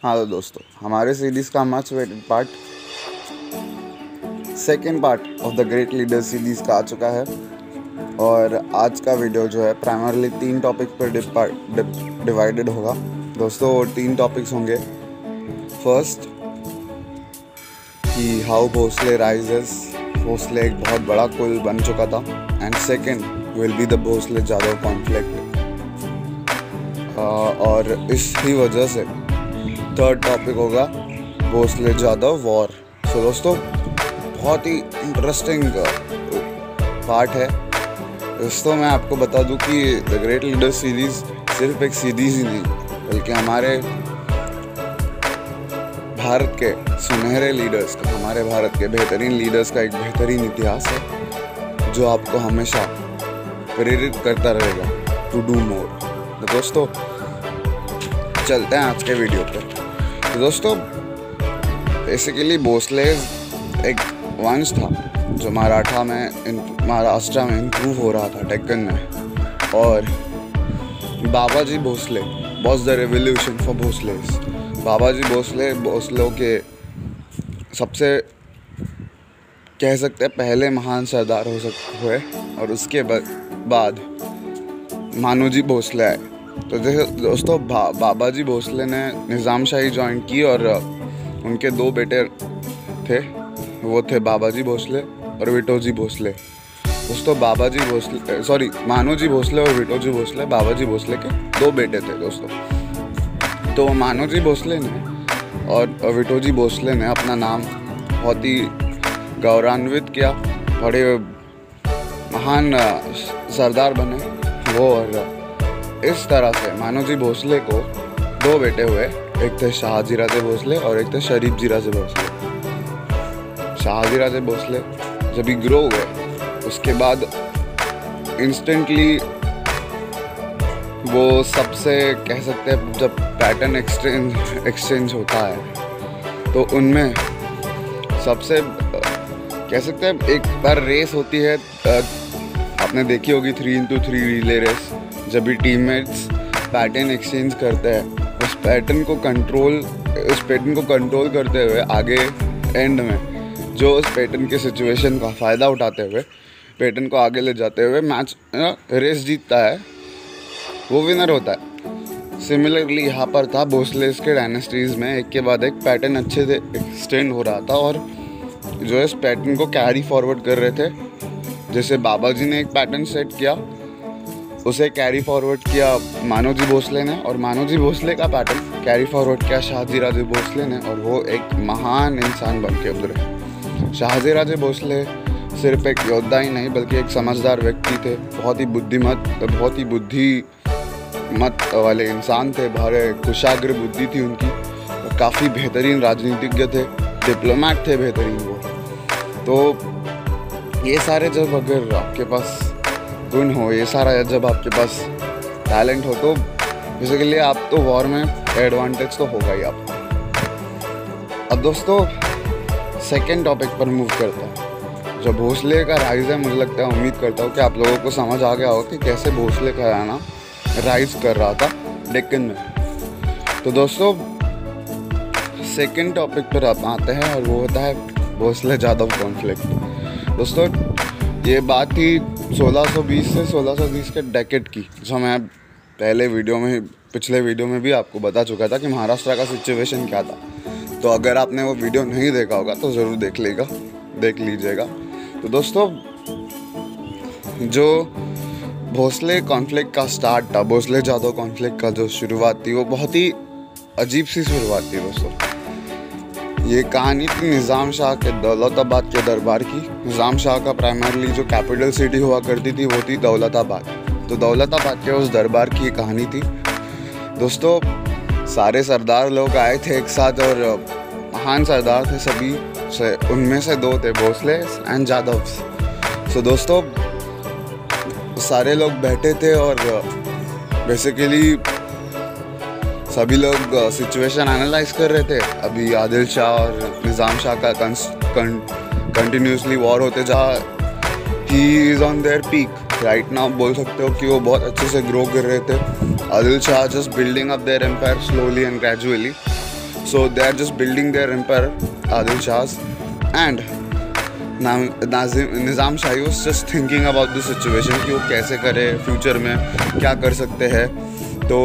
हाँ तो दोस्तों, हमारे सीरीज़ का much waited part, second part of the great leader series का आ चुका है। और आज का वीडियो जो है प्राइमरली 3 टॉपिक पर डिवाइडेड होगा दोस्तों। 3 टॉपिक्स होंगे। फर्स्ट कि हाउ भोसले राइजेस, भोसले एक बहुत बड़ा कुल बन चुका था। And second will be the Bhosle Jadhav conflict. और इसी वजह से थर्ड टॉपिक होगा भोसले जादव वॉर। सो दोस्तों, बहुत ही इंटरेस्टिंग पार्ट है दोस्तों। मैं आपको बता दूं कि द ग्रेट लीडर सीरीज़ सिर्फ एक सीरीज़ ही नहीं, बल्कि हमारे भारत के सुनहरे लीडर्स का, हमारे भारत के बेहतरीन लीडर्स का एक बेहतरीन इतिहास है जो आपको हमेशा प्रेरित करता रहेगा टू डू मोर। तो दोस्तों चलते हैं आज के वीडियो पर। तो दोस्तों बेसिकली भोसले एक वंश था जो महाराष्ट्र में इम्प्रूव हो रहा था, डेक्कन में। और Babaji Bhosale was the revolution for Bhosles. Babaji भोसलों के सबसे कह सकते हैं पहले महान सरदार हुए। और उसके बाद मानूजी भोसले आए। तो जैसे दोस्तों बाबाजी भोसले ने निज़ामशाही ज्वाइन की और उनके 2 बेटे थे, वो थे बाबाजी भोसले और विटोजी भोसले। दोस्तों मानूजी भोसले और विटोजी भोसले बाबाजी भोसले के 2 बेटे थे दोस्तों। तो मानूजी भोसले ने और विटोजी भोसले ने अपना नाम बहुत ही गौरवान्वित किया, बड़े महान सरदार बने वो। और इस तरह से मानूजी भोसले को 2 बेटे हुए, एक थे शाहजीराजे भोसले और एक थे शरीफजीराजे भोसले। शाहजीराजे भोसले जब ही ग्रो हुए उसके बाद इंस्टेंटली वो सबसे कह सकते हैं, जब पैटर्न एक्सचेंज होता है तो उनमें सबसे कह सकते हैं एक बार रेस होती है, आपने देखी होगी 3x3 रिले रेस। जब भी टीममेट्स पैटर्न एक्सचेंज करते हैं, उस पैटर्न को कंट्रोल करते हुए आगे एंड में जो उस पैटर्न के सिचुएशन का फ़ायदा उठाते हुए पैटर्न को आगे ले जाते हुए मैच रेस जीतता है, वो विनर होता है। सिमिलरली यहाँ पर था भोसलेस के डायनेस्टीज़ में एक के बाद एक पैटर्न अच्छे से एक्सटेंड हो रहा था और जो इस पैटर्न को कैरी फॉरवर्ड कर रहे थे। जैसे बाबाजी ने एक पैटर्न सेट किया, उसे कैरी फॉरवर्ड किया मानूजी भोसले ने, और मानूजी भोसले का पैटर्न कैरी फॉरवर्ड किया शाहजीराजे भोसले ने, और वो एक महान इंसान बन के उभरे। शाहजीराजे भोसले सिर्फ एक योद्धा ही नहीं बल्कि एक समझदार व्यक्ति थे, बहुत ही बुद्धिमत वाले इंसान थे, बड़े कुशाग्र बुद्धि थी उनकी, और काफ़ी बेहतरीन राजनीतिज्ञ थे, डिप्लोमैट थे बेहतरीन वो। तो ये सारे जब अगर आपके पास गुण हो, ये सारा जब आपके पास टैलेंट हो, तो बेसिकली आप तो वॉर में एडवांटेज तो होगा ही आपको। अब दोस्तों सेकंड टॉपिक पर मूव करता हूँ। जो भोसले का राइज है, मुझे लगता है, उम्मीद करता हूँ कि आप लोगों को समझ आ गया होगा कि कैसे भोसले का घराना राइज कर रहा था डेक्कन में। तो दोस्तों सेकंड टॉपिक पर आप आते हैं और वो होता है भोसले जादव कॉन्फ्लिक्ट। दोस्तों ये बात थी 1620 से 1630 के डेकेड की, जो मैं पिछले वीडियो में भी आपको बता चुका था कि महाराष्ट्र का सिचुएशन क्या था। तो अगर आपने वो वीडियो नहीं देखा होगा तो ज़रूर देख लीजिएगा। तो दोस्तों जो भोसले कॉन्फ्लिक्ट का स्टार्ट था, भोसले जादव कॉन्फ्लिक्ट का जो शुरुआत थी, वो बहुत ही अजीब सी शुरुआत थी दोस्तों। ये कहानी थी निज़ाम शाह के दौलताबाद के दरबार की। निज़ाम शाह का प्राइमरली जो कैपिटल सिटी हुआ करती थी वो थी दौलताबाद। तो दौलताबाद के उस दरबार की कहानी थी दोस्तों। सारे सरदार लोग आए थे एक साथ और महान सरदार थे सभी से, उनमें से 2 थे भोसले एंड जादव। सो दोस्तों सारे लोग बैठे थे और बेसिकली सभी लोग सिचुएशन एनालाइज कर रहे थे। अभी आदिल शाह और निज़ाम शाह का कंटिन्यूसली वॉर होते जा, he is on their peak right now. बोल सकते हो कि वो बहुत अच्छे से ग्रो कर रहे थे। Adil Shah just building up their empire slowly and gradually. So they are just building their empire, Adil Shahs, and Nizam shahi was just thinking about the situation कि वो कैसे करे, फ्यूचर में क्या कर सकते हैं। तो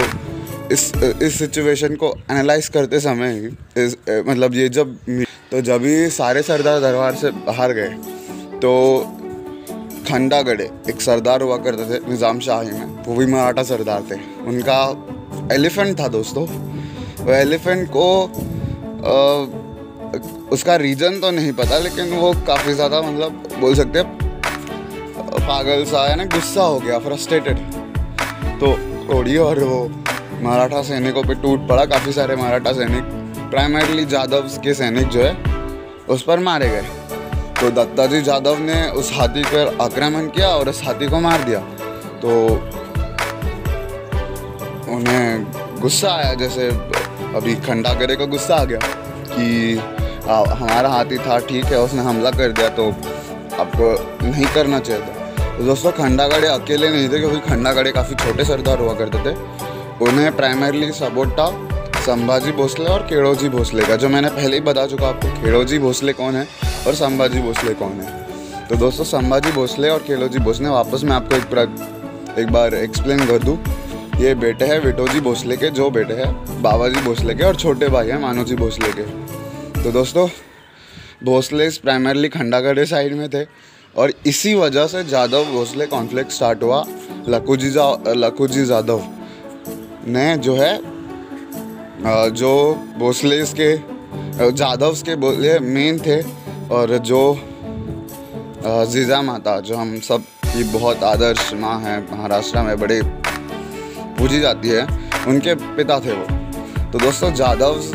इस सिचुएशन को एनालाइज करते समय मतलब ये जब ही सारे सरदार दरबार से बाहर गए तो खंडागड़े एक सरदार हुआ करते थे निज़ाम शाही में, वो भी मराठा सरदार थे। उनका एलिफेंट था दोस्तों। वो एलिफेंट को उसका रीजन तो नहीं पता, लेकिन वो काफ़ी ज़्यादा मतलब बोल सकते हैं पागल सा है ना, गुस्सा हो गया, फ्रस्ट्रेटेड, तो उड़ी और वो मराठा सैनिकों पे टूट पड़ा। काफ़ी सारे मराठा सैनिक, प्राइमरली जादव के सैनिक जो है उस पर मारे गए। तो दत्ताजी जादव ने उस हाथी पर आक्रमण किया और उस हाथी को मार दिया। तो उन्हें गुस्सा आया, जैसे अभी खंडागड़े को गुस्सा आ गया कि हमारा हाथी था, ठीक है, उसने हमला कर दिया तो आपको नहीं करना चाहिए था। तो दोस्तों खंडागड़े अकेले नहीं थे, क्योंकि खंडागड़े काफ़ी छोटे सरदार हुआ करते थे। उन्हें प्राइमरली सपोर्ट था संभाजी भोसले और केड़ोजी भोसले का, जो मैंने पहले ही बता चुका आपको। केड़ोजी भोसले कौन है और संभाजी भोसले कौन है। तो दोस्तों संभाजी भोसले और केड़ोजी भोसले, वापस मैं आपको एक बार एक्सप्लेन कर दूँ। ये बेटे हैं विटोजी भोसले के, जो बेटे हैं बाबाजी भोसले के, और छोटे भाई हैं मानोजी भोसले के। तो दोस्तों भोसले प्राइमरली खंडागड़े साइड में थे और इसी वजह से जादव भोसले कॉन्फ्लिक्ट स्टार्ट हुआ। लखुजी जादव ने जो है जो भोसले के जादव्स के बोले मेन थे, और जो जीजा माता जो हम सब की बहुत आदर्श माँ है, महाराष्ट्र में बड़े पूजी जाती है, उनके पिता थे वो। तो दोस्तों जादव्स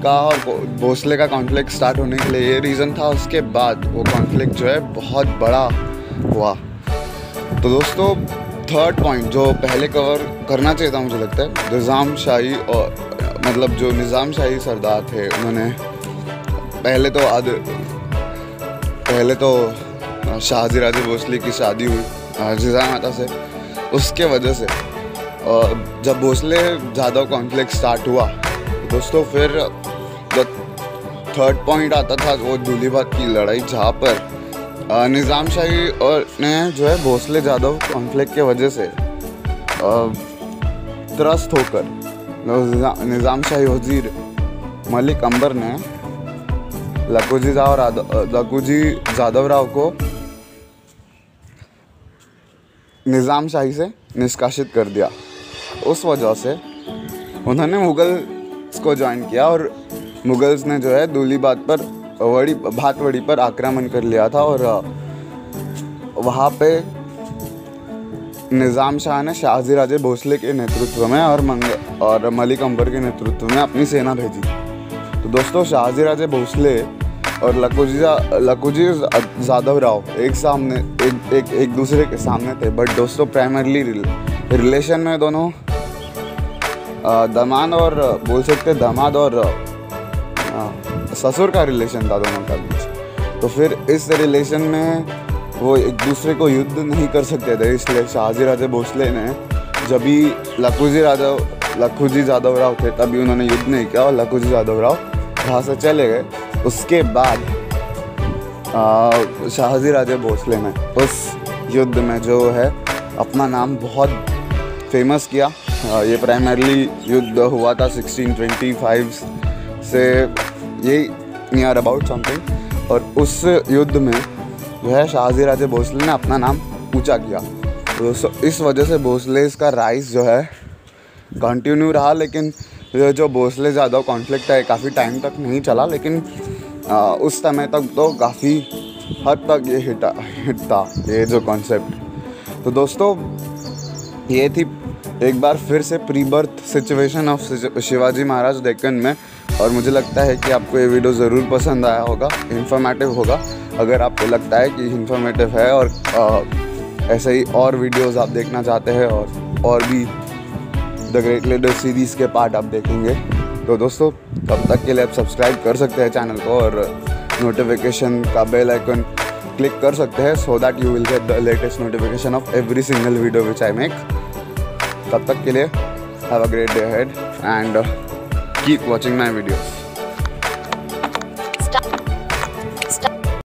का और भोसले का कॉन्फ्लिक्ट स्टार्ट होने के लिए ये रीज़न था। उसके बाद वो कॉन्फ्लिक्ट जो है बहुत बड़ा हुआ। तो दोस्तों थर्ड पॉइंट जो पहले कवर करना चाहिए था, मुझे लगता है निज़ाम शाही, और मतलब जो निज़ाम शाही सरदार थे, उन्होंने पहले तो शाहजी राजे भोसले की शादी हुई जीजा माता से, उसके वजह से। और जब भोसले जादव कॉन्फ्लिक्ट स्टार्ट हुआ दोस्तों, फिर जो थर्ड पॉइंट आता था वो दूलीबात की लड़ाई, जहाँ पर निज़ाम शाही और ने जो है भोसले जादव कॉन्फ्लिक्ट के वजह से त्रस्त होकर निज़ाम शाही वजीर मलिक अंबर ने लखुजी जादव राव को निज़ाम शाही से निष्कासित कर दिया। उस वजह से उन्होंने मुगल्स को ज्वाइन किया और मुगल्स ने जो है दूलीबात पर भातवड़ी पर आक्रमण कर लिया था, और वहाँ पे निज़ाम शाह ने शाहजी राजे भोसले के नेतृत्व में और मलिक अंबर के नेतृत्व में अपनी सेना भेजी। तो दोस्तों शाहजी राजे भोसले और लखुजी जादव राव एक दूसरे के सामने थे, बट दोस्तों प्राइमरली रिलेशन में दोनों दामाद और ससुर का रिलेशन था दोनों का बीच। तो फिर इस रिलेशन में वो एक दूसरे को युद्ध नहीं कर सकते थे, इसलिए शाहजी राजे भोसले ने जब भी लखुजी जादव राव थे तभी उन्होंने युद्ध नहीं किया और लखुजी जादव राव वहाँ से चले गए। उसके बाद शाहजी राजे भोसले ने उस युद्ध में जो है अपना नाम बहुत फेमस किया। ये प्राइमरली युद्ध हुआ था 1625 से, ये नियर अबाउट समथिंग, और उस युद्ध में जो है शाहजी राजे भोसले ने अपना नाम ऊंचा किया। तो इस वजह से भोसले का राइज जो है कंटिन्यू रहा, लेकिन जो भोसले जादव कॉन्फ्लिक्ट है काफ़ी टाइम तक नहीं चला, लेकिन उस समय तक तो काफ़ी हद तक ये हिट था ये जो कॉन्सेप्ट। तो दोस्तों ये थी एक बार फिर से pre birth situation of Shivaji Maharaj Deccan में, और मुझे लगता है कि आपको ये वीडियो ज़रूर पसंद आया होगा, इन्फॉर्मेटिव होगा। अगर आपको लगता है कि इन्फॉर्मेटिव है और ऐसे ही और वीडियोस आप देखना चाहते हैं और भी द ग्रेट लीडर्स सीरीज़ के पार्ट आप देखेंगे, तो दोस्तों तब तक के लिए आप सब्सक्राइब कर सकते हैं चैनल को और नोटिफिकेशन का बेल आइकन क्लिक कर सकते हैं, so that you will get the latest notification of every single video which I make. तब तक के लिए have a great day ahead and keep watching my videos.